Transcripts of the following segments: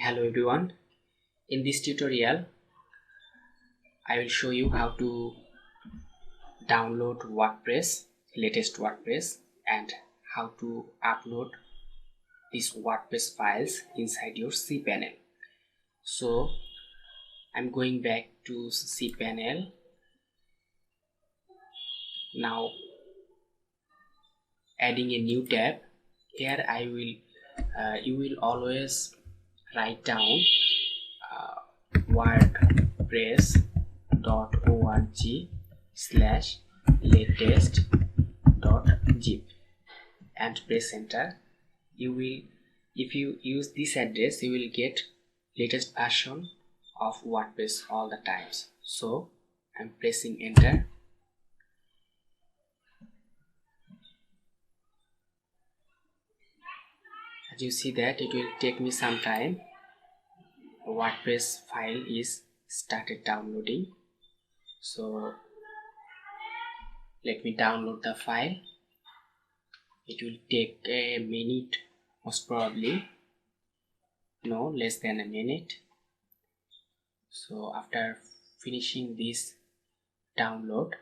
Hello everyone, in this tutorial I will show you how to download WordPress, latest WordPress, and how to upload these WordPress files inside your cPanel. So I'm going back to cPanel. Now adding a new tab. Here you will always write down wordpress.org/latest.zip and press enter. If you use this address, you will get latest version of WordPress all the times. So I'm pressing enter. As you see that it will take me some time. WordPress file is started downloading, so let me download the file. It will take a minute, most probably, no less than a minute. So after finishing this download,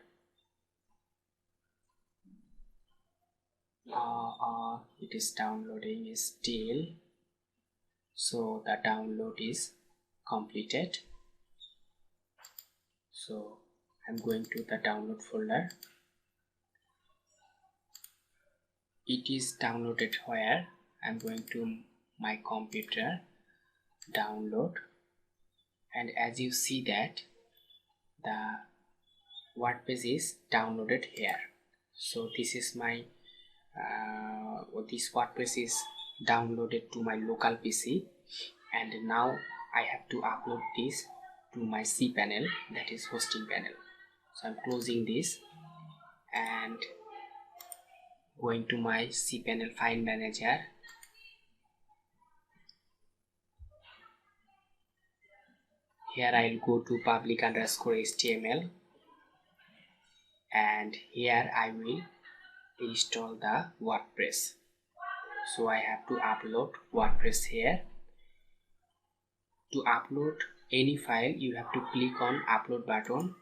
it is downloading still. So the download is completed. So I'm going to the download folder. It is downloaded where? I'm going to my computer, download, and as you see that the WordPress is downloaded here. So this is my this WordPress is downloaded to my local PC, and now I have to upload this to my cPanel, that is hosting panel. So I'm closing this and going to my cPanel file manager. Here I'll go to public_html, and here I will install the WordPress. So I have to upload WordPress here. To upload any file, you have to click on upload button.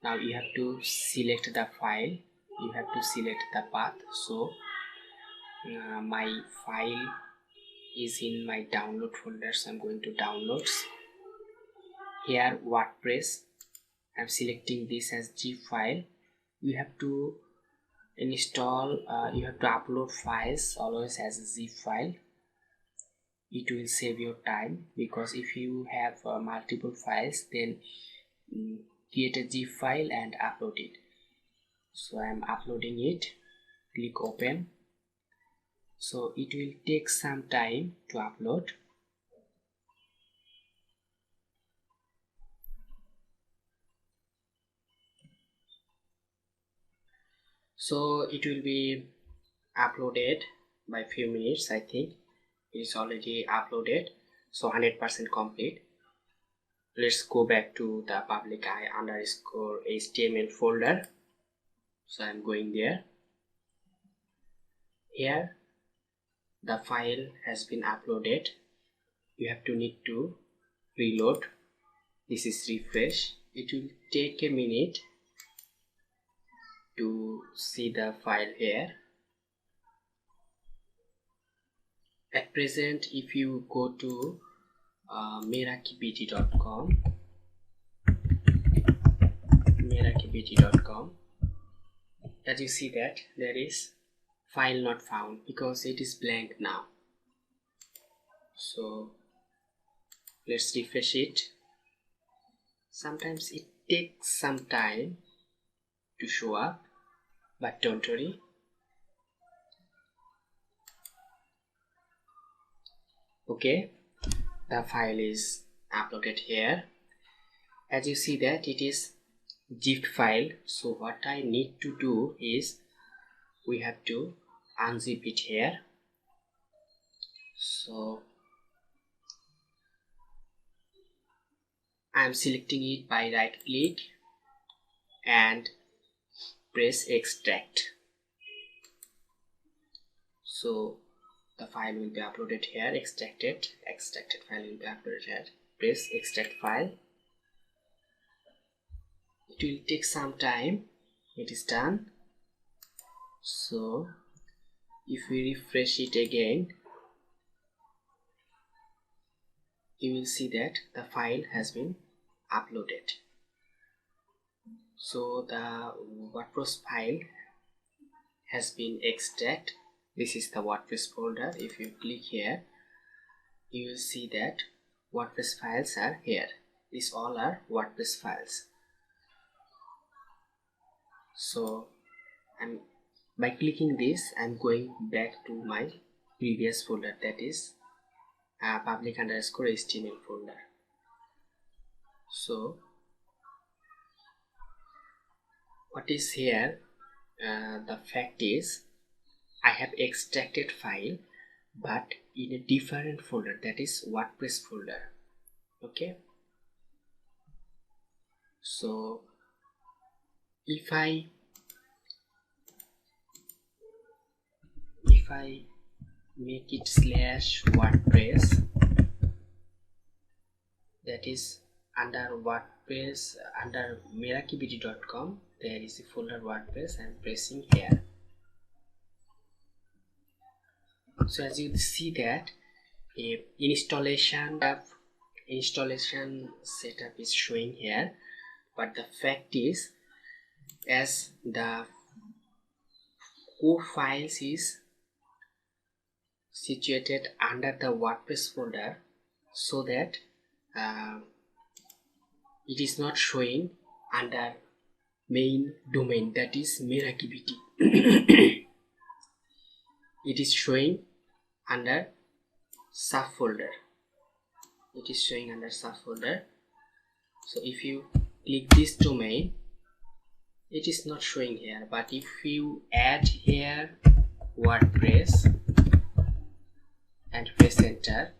Now you have to select the file, you have to select the path. So my file is in my download folder, so I'm going to downloads. Here WordPress, I'm selecting this as zip file. You have to install, you have to upload files always as a zip file. It will save your time, because if you have multiple files, then create a zip file and upload it. So I'm uploading it. Click open. So it will take some time to upload. So it will be uploaded by few minutes. I think it's already uploaded, so 100% complete. Let's go back to the public_html folder. So I'm going there. Here the file has been uploaded. You have to need to reload. This is refresh. It will take a minute to see the file here. At present, if you go to merakpt.com, as you see that there is file not found, because it is blank now. So let's refresh it. Sometimes it takes some time to show up, but don't worry. Okay, the file is uploaded here. As you see that it is zip file. So what I need to do is we have to unzip it here. So I'm selecting it by right click and press extract. So the file will be uploaded here. Extracted file will be uploaded here. Press extract file. It will take some time. It is done. So if we refresh it again, you will see that the file has been uploaded. So the WordPress file has been extracted. This is the WordPress folder. If you click here, you will see that WordPress files are here. These all are WordPress files. So by clicking this, I'm going back to my previous folder, that is public_HTML folder. So what is here, the fact is I have extracted file but in a different folder, that is WordPress folder. Okay, so if I make it /WordPress, that is under WordPress, under merakibd.com, there is a folder WordPress. I'm pressing here. So as you see that a installation setup is showing here, but the fact is, as the core files is situated under the WordPress folder, so that it is not showing under main domain, that is merakibd. It is showing under subfolder. So if you click this domain, it is not showing here, but if you add here WordPress and press enter,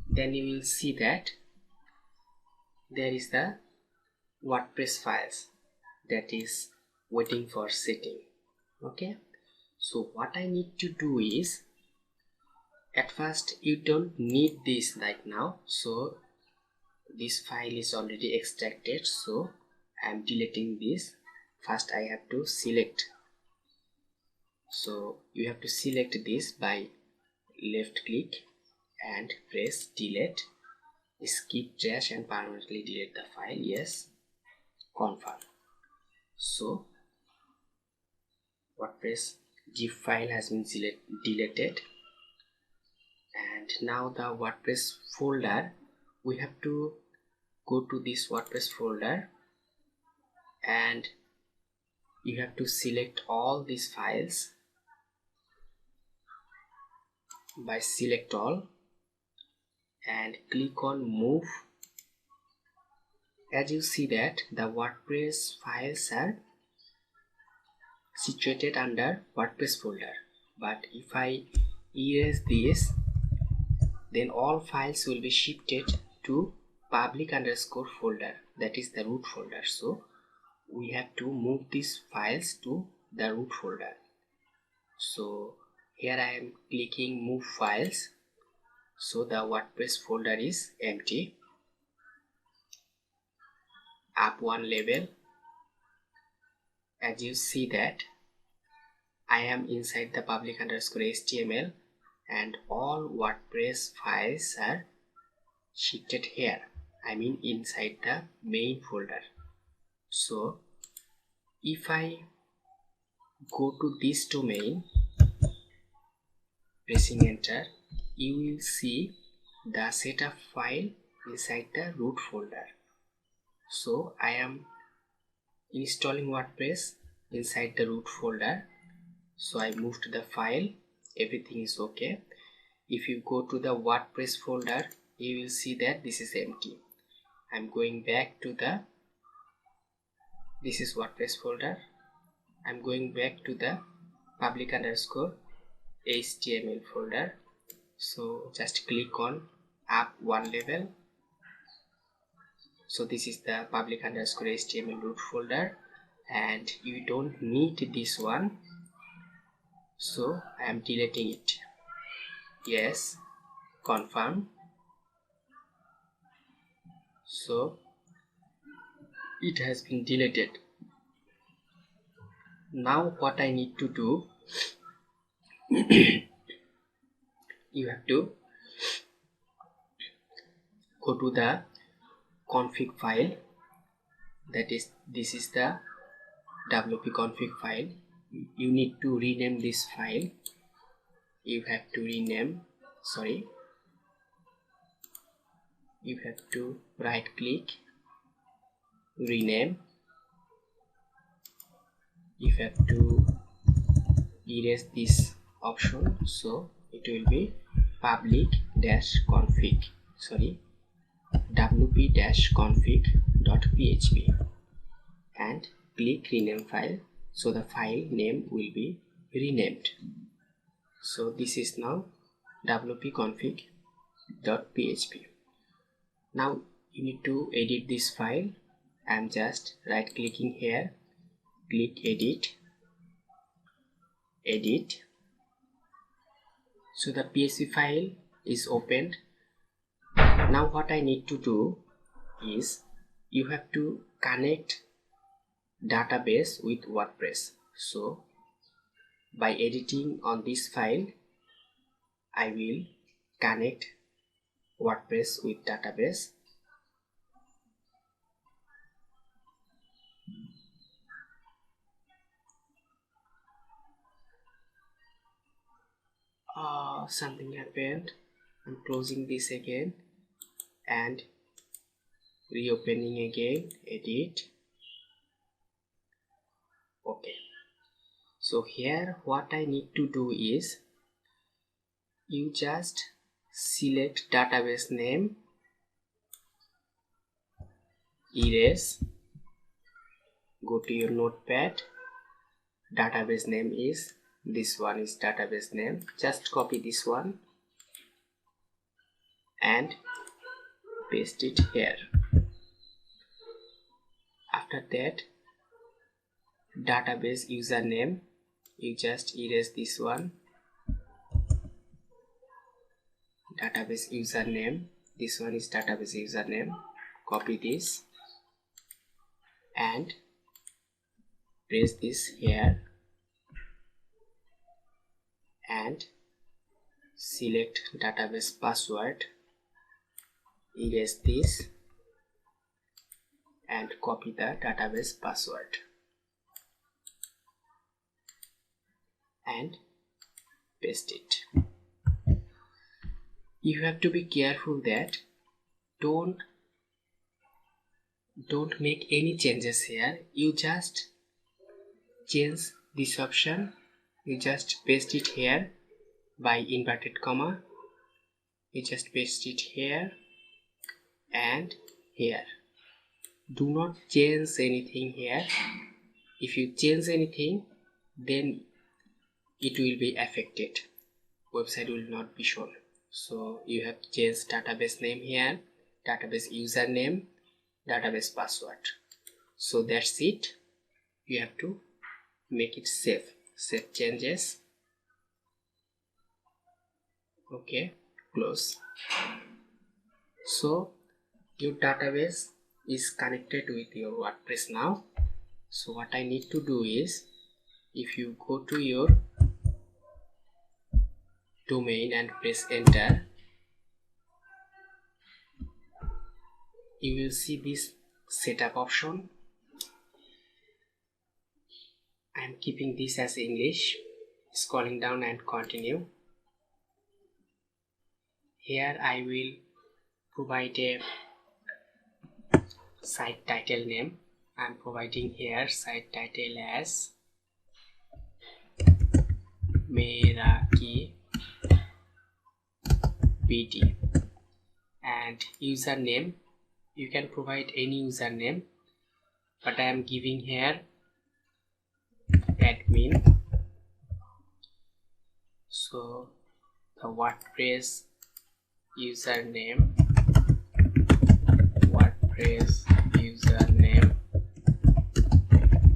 then you will see that there is the WordPress files that is waiting for setting. Okay, so what I need to do is, at first you don't need this right now, so this file is already extracted, so I am deleting this. First I have to select, so you have to select this by left click and press delete, skip trash and permanently delete the file. Yes, confirm. So WordPress zip file has been deleted, and now the WordPress folder, we have to go to this WordPress folder and you have to select all these files by select all and click on move. As you see that the WordPress files are situated under WordPress folder, but if I erase this, then all files will be shifted to public_ folder, that is the root folder. So we have to move these files to the root folder. So here I am clicking move files, so the WordPress folder is empty. Up one level, as you see that I am inside the public_HTML and all WordPress files are shifted here, I mean inside the main folder. So if I go to this domain, pressing enter, you will see the setup file inside the root folder. So I am installing WordPress inside the root folder, so I moved the file, everything is okay. If you go to the WordPress folder, you will see that this is empty. I'm going back to this is WordPress folder. I'm going back to the public_HTML folder. So just click on up one level. So this is the public_HTML root folder, and you don't need this one, so I am deleting it. Yes, confirm. So it has been deleted. Now what I need to do, you have to go to the config file, that is, this is the wp config file. You need to rename this file. You have to rename, you have to right click, rename. You have to erase this option, so it will be public-config, wp-config.php, and click rename file, so the file name will be renamed. So this is now wp-config.php. Now you need to edit this file. I am just right clicking here, click edit. So the PHP file is opened. Now what I need to do is, you have to connect database with WordPress. So by editing on this file, I will connect WordPress with database. Something happened. I'm closing this again and reopening again, edit. Okay, so here what I need to do is, you just select database name, erase, go to your notepad. Database name is this one, is database name. Just copy this one and paste it here. After that, database username, you just erase this one. Database username, this one is database username. Copy this and paste this here, and select database password, erase this and copy the database password and paste it. You have to be careful that don't make any changes here. You just change this option, you just paste it here by inverted comma, you just paste it here and here. Do not change anything here. If you change anything, then it will be affected, website will not be shown. So you have changed database name here, database username, database password. So that's it. You have to make it save changes. Okay, close. So your database is connected with your WordPress now. So what I need to do is, if you go to your domain and press enter, you will see this setup option. I am keeping this as English, scrolling down and continue. Here I will provide a site title name. I am providing here site title as Meraki BD, and username, you can provide any username, but I am giving here admin. So the WordPress username,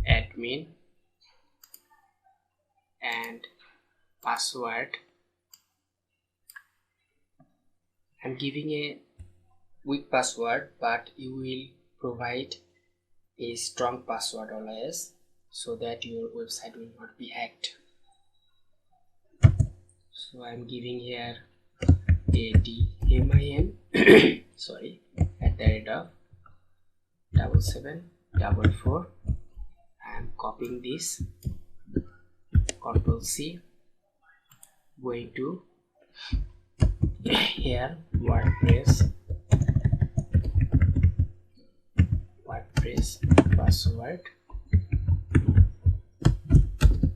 admin, and password I'm giving a weak password, but you will provide a strong password always, so that your website will not be hacked. So I'm giving here ADMIN sorry, at the rate of 7744. I'm copying this, Ctrl C, going to here WordPress password,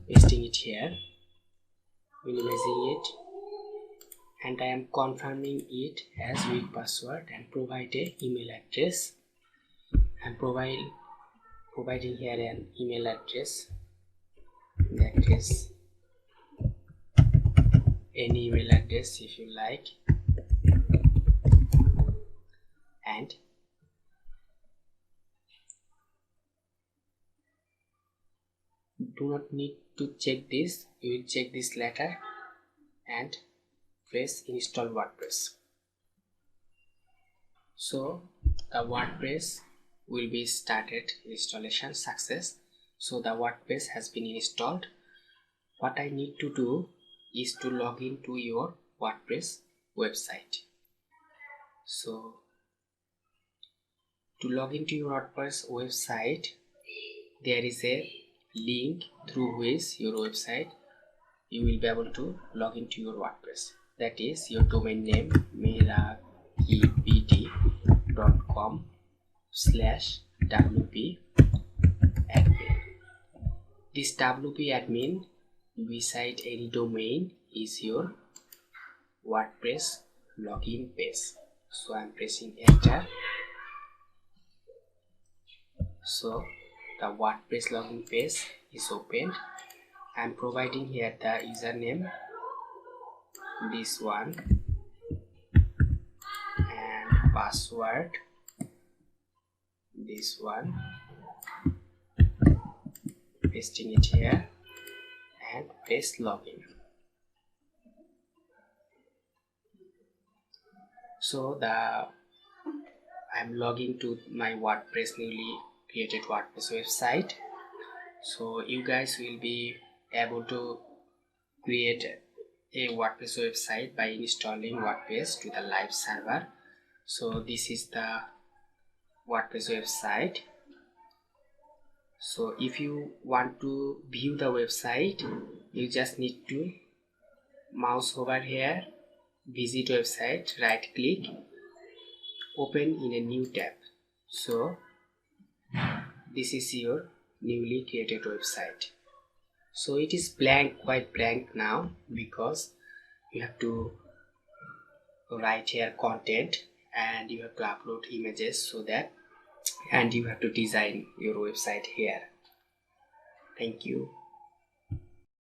pasting it here, minimizing it, and I am confirming it as weak password and provide a email address. I'm providing here an email address, that is any email address if you like, and do not need to check this, you will check this later, and press install WordPress. So the WordPress will be started, installation success. So the WordPress has been installed. What I need to do is to log into your WordPress website. So to log into your WordPress website, there is a link through which your website you will be able to log into your WordPress. That is your domain name merakibd.com/wp admin. This WP admin beside any domain is your WordPress login page. So I'm pressing enter. So the WordPress login page is opened. I'm providing here the username, this one, and password, this one, pasting it here, and press login. So I'm logging to my WordPress, newly created WordPress website. So you guys will be able to create a WordPress website by installing WordPress to the live server. So this is the WordPress website. So if you want to view the website, you just need to mouse over here, visit website, right click, open in a new tab. So this is your newly created website. So it is blank, quite blank now, because you have to write here content and you have to upload images, so that, and you have to design your website here. Thank you.